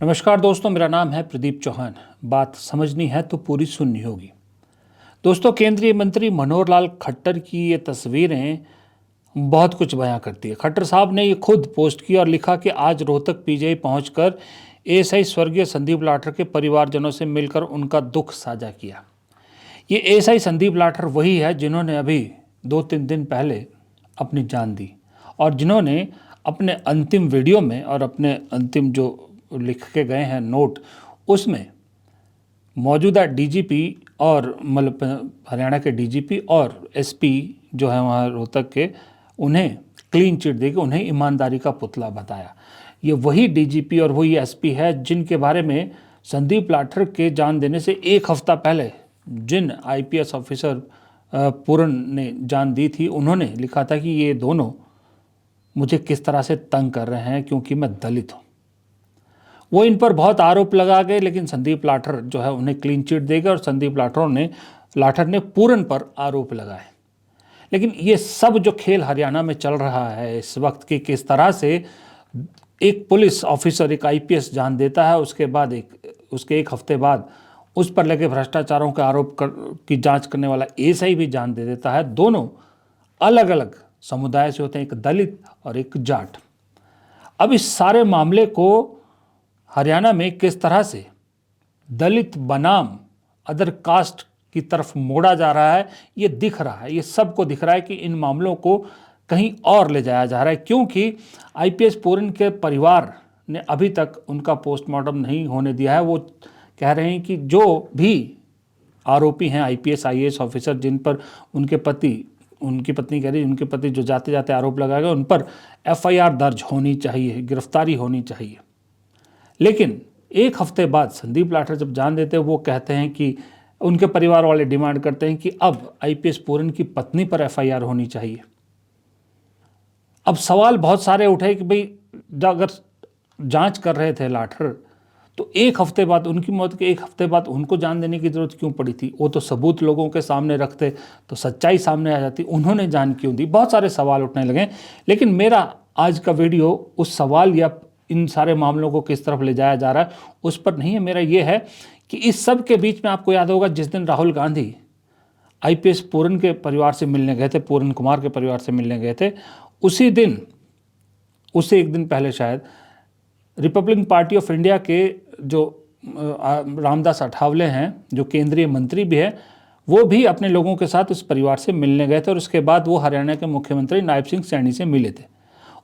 नमस्कार दोस्तों, मेरा नाम है प्रदीप चौहान। बात समझनी है तो पूरी सुननी होगी। दोस्तों, केंद्रीय मंत्री मनोहर लाल खट्टर की ये तस्वीरें बहुत कुछ बयां करती है। खट्टर साहब ने ये खुद पोस्ट किया और लिखा कि आज रोहतक पीजीआई पहुंचकर एएसआई स्वर्गीय संदीप लाठर के परिवारजनों से मिलकर उनका दुख साझा किया। ये एएसआई संदीप लाठर वही है जिन्होंने अभी 2-3 दिन पहले अपनी जान दी और जिन्होंने अपने अंतिम वीडियो में और अपने अंतिम जो लिख के गए हैं नोट, उसमें मौजूदा डीजीपी और मतलब हरियाणा के डीजीपी और एसपी जो है वहाँ रोहतक के, उन्हें क्लीन चिट देके उन्हें ईमानदारी का पुतला बताया। ये वही डीजीपी और वही एसपी है जिनके बारे में संदीप लाठर के जान देने से एक हफ्ता पहले जिन आईपीएस ऑफिसर पूरन ने जान दी थी, उन्होंने लिखा था कि ये दोनों मुझे किस तरह से तंग कर रहे हैं क्योंकि मैं दलित हूँ। वो इन पर बहुत आरोप लगा गए, लेकिन संदीप लाठर जो है उन्हें क्लीन चिट दे गए और संदीप लाठर ने पूरन पर आरोप लगाए। लेकिन ये सब जो खेल हरियाणा में चल रहा है इस वक्त की, किस तरह से एक पुलिस ऑफिसर एक आईपीएस जान देता है, उसके बाद उसके एक हफ्ते बाद उस पर लगे भ्रष्टाचारों के आरोप की जांच करने वाला एएसआई भी जान दे देता है। दोनों अलग अलग समुदाय से होते हैं, एक दलित और एक जाट। अब इस सारे मामले को हरियाणा में किस तरह से दलित बनाम अदर कास्ट की तरफ मोड़ा जा रहा है, ये दिख रहा है। ये सबको दिख रहा है कि इन मामलों को कहीं और ले जाया जा रहा है, क्योंकि आईपीएस पूरन के परिवार ने अभी तक उनका पोस्टमार्टम नहीं होने दिया है। वो कह रहे हैं कि जो भी आरोपी हैं आईपीएस आईएएस ऑफिसर जिन पर उनकी पत्नी कह रही है उनके पति जो जाते जाते आरोप लगाए गए, उन पर एफआईआर दर्ज होनी चाहिए, गिरफ्तारी होनी चाहिए। लेकिन एक हफ्ते बाद संदीप लाठर जब जान देते हैं, वो कहते हैं कि उनके परिवार वाले डिमांड करते हैं कि अब आईपीएस पूरन की पत्नी पर एफआईआर होनी चाहिए। अब सवाल बहुत सारे उठे कि भाई अगर जांच कर रहे थे लाठर, तो एक हफ्ते बाद, उनकी मौत के एक हफ्ते बाद उनको जान देने की जरूरत क्यों पड़ी थी? वो तो सबूत लोगों के सामने रखते तो सच्चाई सामने आ जाती, उन्होंने जान क्यों दी? बहुत सारे सवाल उठने लगे। लेकिन मेरा आज का वीडियो उस सवाल या इन सारे मामलों को किस तरफ ले जाया जा रहा है उस पर नहीं है। मेरा ये है कि इस सब के बीच में आपको याद होगा जिस दिन राहुल गांधी आईपीएस पूरन के परिवार से मिलने गए थे, पूरन कुमार के परिवार से मिलने गए थे, उसी दिन, उससे एक दिन पहले शायद, रिपब्लिकन पार्टी ऑफ इंडिया के जो रामदास अठावले हैं, जो केंद्रीय मंत्री भी है, वो भी अपने लोगों के साथ उस परिवार से मिलने गए थे और उसके बाद वो हरियाणा के मुख्यमंत्री नायब सिंह सैनी से मिले थे।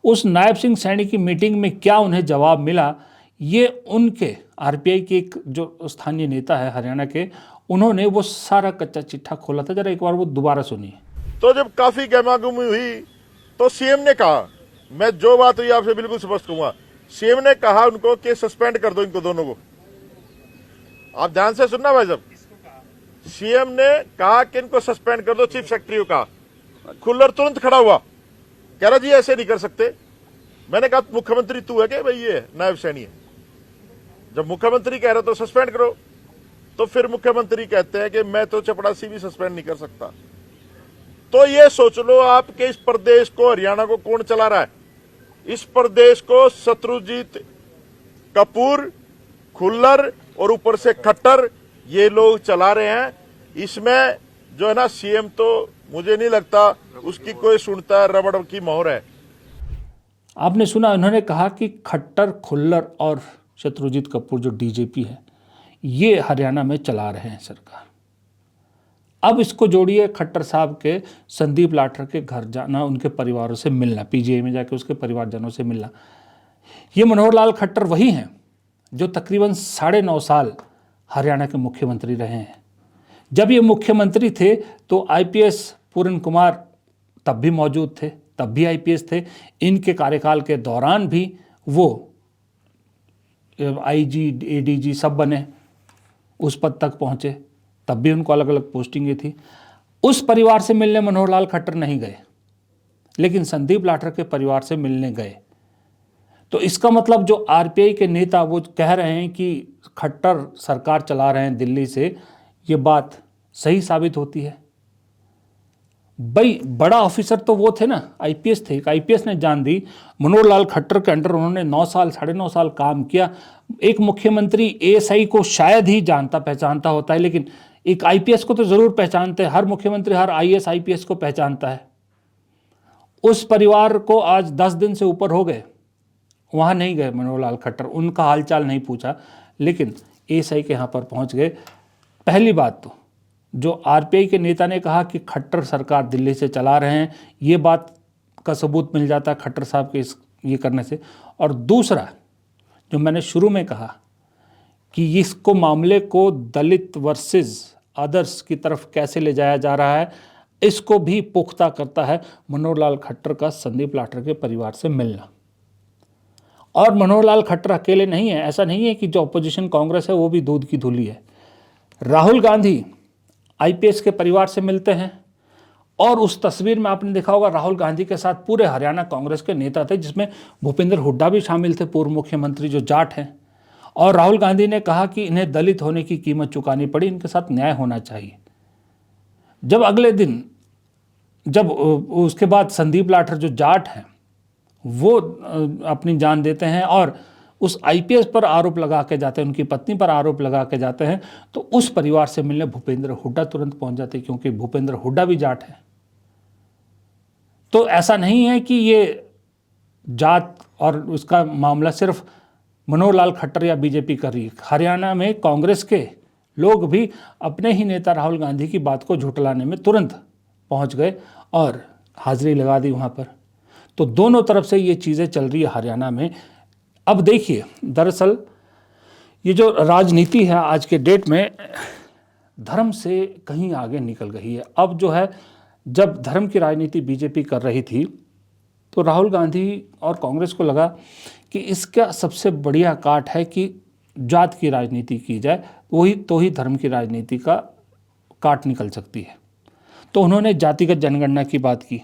उस नायब सिंह सैनी की मीटिंग में क्या उन्हें जवाब मिला, ये उनके आरपीआई के एक जो स्थानीय नेता है हरियाणा के, उन्होंने वो सारा कच्चा चिट्ठा खोला था। जरा एक बार वो दोबारा सुनिए। तो जब काफी गहमागहमी हुई तो सीएम ने कहा, मैं जो बात हुई आपसे बिल्कुल स्पष्ट कहूंगा, सीएम ने कहा उनको कि सस्पेंड कर दो इनको दोनों को। आप ध्यान से सुनना भाई साहब, सीएम ने कहा कि इनको सस्पेंड कर दो, चीफ सेक्रेटरी को कहा। खुल्लर तुरंत खड़ा हुआ, कह रहा जी ऐसे नहीं कर सकते। मैंने कहा मुख्यमंत्री तू है क्या? भाई ये नायब सैनी है, जब मुख्यमंत्री कह रहे तो सस्पेंड करो। तो फिर मुख्यमंत्री कहते हैं कि मैं तो चपड़ासी भी सस्पेंड नहीं कर सकता। तो ये सोच लो आप कि इस प्रदेश को, हरियाणा को कौन चला रहा है? इस प्रदेश को शत्रुजीत कपूर, खुल्लर और ऊपर से खट्टर, ये लोग चला रहे हैं। इसमें जो है ना सीएम, तो मुझे नहीं लगता उसकी कोई सुनता है, रबड़ की मोहर है। आपने सुना, उन्होंने कहा कि खट्टर, खुल्लर और शत्रुजीत कपूर जो डीजीपी है, ये हरियाणा में चला रहे हैं सरकार। अब इसको जोड़िए खट्टर साहब के संदीप लाठर के घर जाना, उनके परिवारों से मिलना, पीजीआई में जाके उसके परिवारजनों से मिलना। ये मनोहर लाल खट्टर वही हैं जो तकरीबन 9.5 साल हरियाणा के मुख्यमंत्री रहे हैं। जब ये मुख्यमंत्री थे तो आईपीएस पूरन कुमार तब भी मौजूद थे, तब भी आईपीएस थे। इनके कार्यकाल के दौरान भी वो आईजी, एडीजी सब बने, उस पद तक पहुंचे, तब भी उनको अलग अलग पोस्टिंगें थी। उस परिवार से मिलने मनोहर लाल खट्टर नहीं गए, लेकिन संदीप लाठर के परिवार से मिलने गए। तो इसका मतलब जो आरपीआई के नेता वो कह रहे हैं कि खट्टर सरकार चला रहे हैं दिल्ली से, ये बात सही साबित होती है। भाई बड़ा ऑफिसर तो वो थे ना, आईपीएस थे। एक आईपीएस ने जान दी। मनोहर लाल खट्टर के अंडर उन्होंने 9 साल 9.5 साल काम किया। एक मुख्यमंत्री एएसआई को शायद ही जानता पहचानता होता है, लेकिन एक आईपीएस को तो जरूर पहचानते हैं। हर मुख्यमंत्री हर आईएएस आईपीएस को पहचानता है। उस परिवार को आज 10 दिन से ऊपर हो गए, वहां नहीं गए मनोहर लाल खट्टर, उनका हालचाल नहीं पूछा, लेकिन एएसआई के यहाँ पर पहुंच गए। पहली बात तो जो आरपीआई के नेता ने कहा कि खट्टर सरकार दिल्ली से चला रहे हैं, ये बात का सबूत मिल जाता है खट्टर साहब के इस ये करने से। और दूसरा जो मैंने शुरू में कहा कि इसको मामले को दलित वर्सेस अदर्स की तरफ कैसे ले जाया जा रहा है, इसको भी पुख्ता करता है मनोहर लाल खट्टर का संदीप लाठर के परिवार से मिलना। और मनोहर लाल खट्टर अकेले नहीं है, ऐसा नहीं है कि जो अपोजिशन कांग्रेस है वो भी दूध की धुली है। राहुल गांधी आईपीएस के परिवार से मिलते हैं, और उस तस्वीर में आपने देखा होगा राहुल गांधी के साथ पूरे हरियाणा कांग्रेस के नेता थे, जिसमें भूपेंद्र हुड्डा भी शामिल थे, पूर्व मुख्यमंत्री जो जाट हैं। और राहुल गांधी ने कहा कि इन्हें दलित होने की कीमत चुकानी पड़ी, इनके साथ न्याय होना चाहिए। जब अगले दिन जब उसके बाद संदीप लाठर जो जाट हैं वो अपनी जान देते हैं और उस आईपीएस पर आरोप लगा के जाते हैं, उनकी पत्नी पर आरोप लगा के जाते हैं, तो उस परिवार से मिलने भूपेंद्र हुड्डा तुरंत पहुंच जाते हैं, क्योंकि भूपेंद्र हुड्डा भी जाट है। तो ऐसा नहीं है कि ये जात और उसका मामला सिर्फ मनोहर लाल खट्टर या बीजेपी कर रही है। हरियाणा में कांग्रेस के लोग भी अपने ही नेता राहुल गांधी की बात को झुठलाने में तुरंत पहुंच गए और हाजिरी लगा दी वहां पर। तो दोनों तरफ से ये चीज़ें चल रही है हरियाणा में। अब देखिए, दरअसल ये जो राजनीति है आज के डेट में धर्म से कहीं आगे निकल गई है। अब जो है, जब धर्म की राजनीति बीजेपी कर रही थी तो राहुल गांधी और कांग्रेस को लगा कि इसका सबसे बढ़िया काट है कि जात की राजनीति की जाए, तो ही धर्म की राजनीति का काट निकल सकती है। तो उन्होंने जातिगत जनगणना की बात की।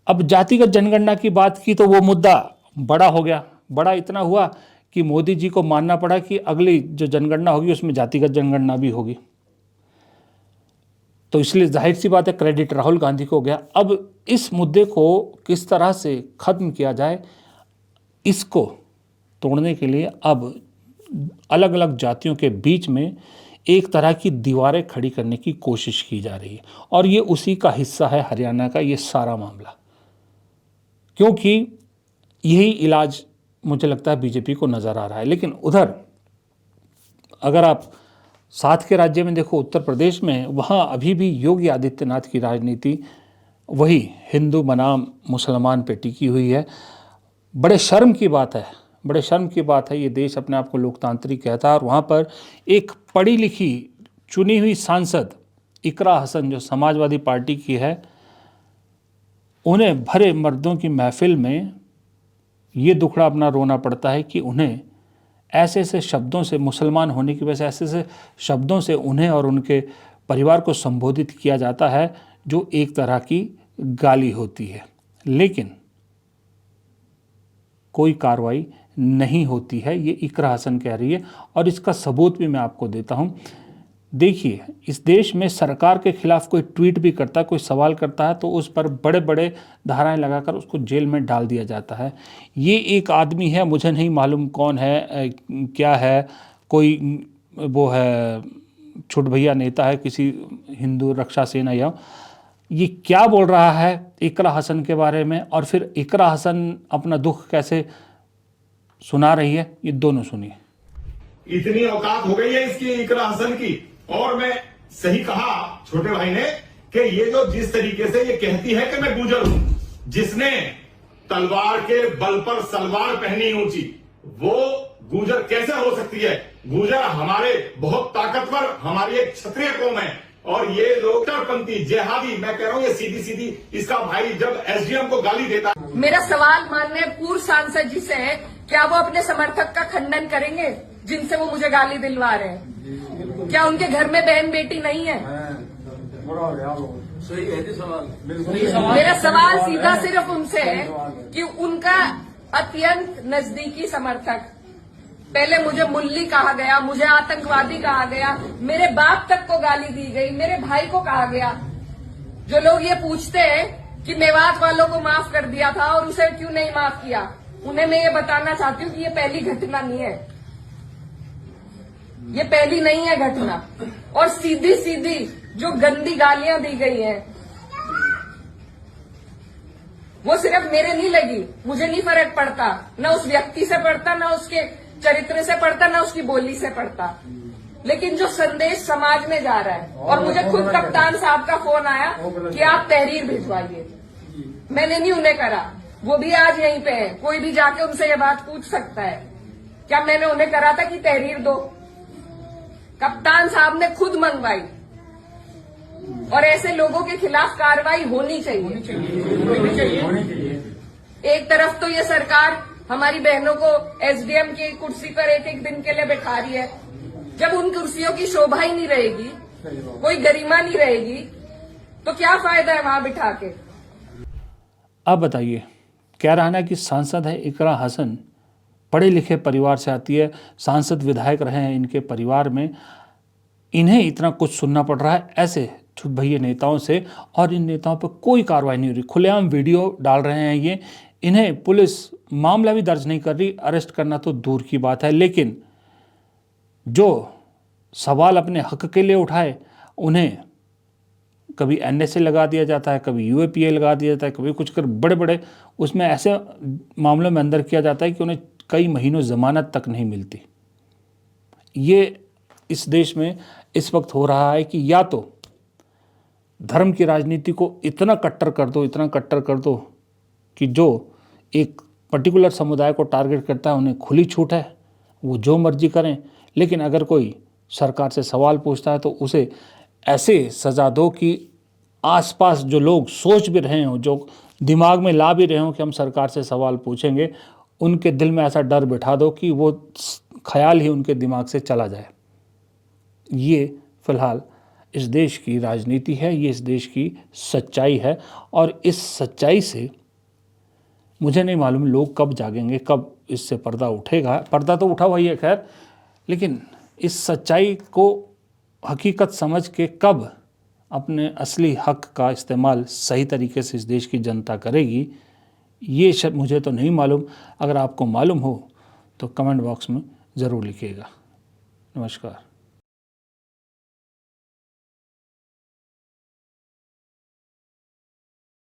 अब जातिगत जनगणना की बात की तो वो मुद्दा बड़ा हो गया। बड़ा इतना हुआ कि मोदी जी को मानना पड़ा कि अगली जो जनगणना होगी उसमें जातिगत जनगणना भी होगी। तो इसलिए जाहिर सी बात है क्रेडिट राहुल गांधी को हो गया। अब इस मुद्दे को किस तरह से खत्म किया जाए, इसको तोड़ने के लिए अब अलग अलग जातियों के बीच में एक तरह की दीवारें खड़ी करने की कोशिश की जा रही है। और ये उसी का हिस्सा है हरियाणा का ये सारा मामला, क्योंकि यही इलाज मुझे लगता है बीजेपी को नज़र आ रहा है। लेकिन उधर अगर आप साथ के राज्य में देखो, उत्तर प्रदेश में, वहाँ अभी भी योगी आदित्यनाथ की राजनीति वही हिंदू बनाम मुसलमान पे टिकी हुई है। बड़े शर्म की बात है, बड़े शर्म की बात है, ये देश अपने आप को लोकतांत्रिक कहता है और वहाँ पर एक पढ़ी लिखी चुनी हुई सांसद इकरा हसन जो समाजवादी पार्टी की है, उन्हें भरे मर्दों की महफिल में ये दुखड़ा अपना रोना पड़ता है कि उन्हें ऐसे ऐसे शब्दों से, मुसलमान होने की वजह से ऐसे ऐसे शब्दों से उन्हें और उनके परिवार को संबोधित किया जाता है जो एक तरह की गाली होती है, लेकिन कोई कार्रवाई नहीं होती है, ये इकरा हसन कह रही है। और इसका सबूत भी मैं आपको देता हूँ। देखिए, इस देश में सरकार के खिलाफ कोई ट्वीट भी करता है, कोई सवाल करता है, तो उस पर बड़े बड़े धाराएं लगाकर उसको जेल में डाल दिया जाता है। ये एक आदमी है, मुझे नहीं मालूम कौन है, क्या है, कोई वो है छोट भैया नेता है किसी हिंदू रक्षा सेना, या ये क्या बोल रहा है इकरा हसन के बारे में, और फिर इकरा हसन अपना दुख कैसे सुना रही है, ये दोनों सुनिए। इतनी औकात हो गई है इसकी इकरा हसन की। और मैं सही कहा छोटे भाई ने कि ये जो जिस तरीके से ये कहती है कि मैं गुजर हूं, जिसने तलवार के बल पर सलवार पहनी ऊंची, वो गुजर कैसे हो सकती है? गुजर हमारे बहुत ताकतवर, हमारी एक क्षत्रिय कौम है। और ये लोग कट्टरपंथी जेहादी, मैं कह रहा हूं ये सीधी सीधी इसका भाई जब एसडीएम को गाली देता। मेरा सवाल माननीय पूर्व सांसद जी से है, क्या वो अपने समर्थक का खंडन करेंगे जिनसे वो मुझे गाली दिलवा रहे हैं? क्या उनके घर में बहन बेटी नहीं है? मेरा सवाल सीधा सिर्फ उनसे है कि उनका अत्यंत नजदीकी समर्थक, पहले मुझे मुल्ली कहा गया, मुझे आतंकवादी कहा गया, मेरे बाप तक को गाली दी गई, मेरे भाई को कहा गया, जो लोग ये पूछते हैं कि मेवात वालों को माफ कर दिया था और उसे क्यों नहीं माफ किया, उन्हें मैं ये बताना चाहती हूँ कि ये पहली घटना नहीं है, ये पहली नहीं है घटना। और सीधी सीधी जो गंदी गालियां दी गई हैं वो सिर्फ मेरे नहीं लगी, मुझे नहीं फर्क पड़ता, न उस व्यक्ति से पड़ता, न उसके चरित्र से पड़ता, न उसकी बोली से पड़ता, लेकिन जो संदेश समाज में जा रहा है। और मुझे खुद कप्तान साहब का फोन आया कि आप तहरीर भिजवाइए, मैंने नहीं उन्हें करा, वो भी आज यहीं पे है, कोई भी जाके उनसे ये बात पूछ सकता है क्या मैंने उन्हें करा था कि तहरीर दो। कप्तान साहब ने खुद मंगवाई और ऐसे लोगों के खिलाफ कार्रवाई होनी चाहिए। एक तरफ तो ये सरकार हमारी बहनों को एसडीएम की कुर्सी पर एक एक दिन के लिए बैठा रही है, जब उन कुर्सियों की शोभा ही नहीं रहेगी, कोई गरिमा नहीं रहेगी, तो क्या फायदा है वहां बिठा के। अब बताइए, कह रहा है कि सांसद है इकरा हसन, पढ़े लिखे परिवार से आती है, सांसद विधायक रहे हैं इनके परिवार में, इन्हें इतना कुछ सुनना पड़ रहा है ऐसे छुट भैये नेताओं से, और इन नेताओं पर कोई कार्रवाई नहीं हो रही। खुलेआम वीडियो डाल रहे हैं ये, इन्हें पुलिस मामला भी दर्ज नहीं कर रही, अरेस्ट करना तो दूर की बात है। लेकिन जो सवाल अपने हक के लिए उठाए उन्हें कभी एनएसए लगा दिया जाता है, कभी यूएपीए लगा दिया जाता है, कभी कुछ कर बड़े बड़े उसमें ऐसे मामलों में अंदर किया जाता है कि उन्हें कई महीनों ज़मानत तक नहीं मिलती। ये इस देश में इस वक्त हो रहा है कि या तो धर्म की राजनीति को इतना कट्टर कर दो, इतना कट्टर कर दो कि जो एक पर्टिकुलर समुदाय को टारगेट करता है उन्हें खुली छूट है, वो जो मर्जी करें, लेकिन अगर कोई सरकार से सवाल पूछता है तो उसे ऐसे सज़ा दो कि आसपास जो लोग सोच भी रहे हों, जो दिमाग में ला भी रहे हों कि हम सरकार से सवाल पूछेंगे, उनके दिल में ऐसा डर बिठा दो कि वो ख्याल ही उनके दिमाग से चला जाए। ये फ़िलहाल इस देश की राजनीति है, ये इस देश की सच्चाई है, और इस सच्चाई से मुझे नहीं मालूम लोग कब जागेंगे, कब इससे पर्दा उठेगा। पर्दा तो उठा हुआ ही है खैर, लेकिन इस सच्चाई को हकीकत समझ के कब अपने असली हक का इस्तेमाल सही तरीके से इस देश की जनता करेगी, ये मुझे तो नहीं मालूम। अगर आपको मालूम हो तो कमेंट बॉक्स में ज़रूर लिखिएगा। नमस्कार।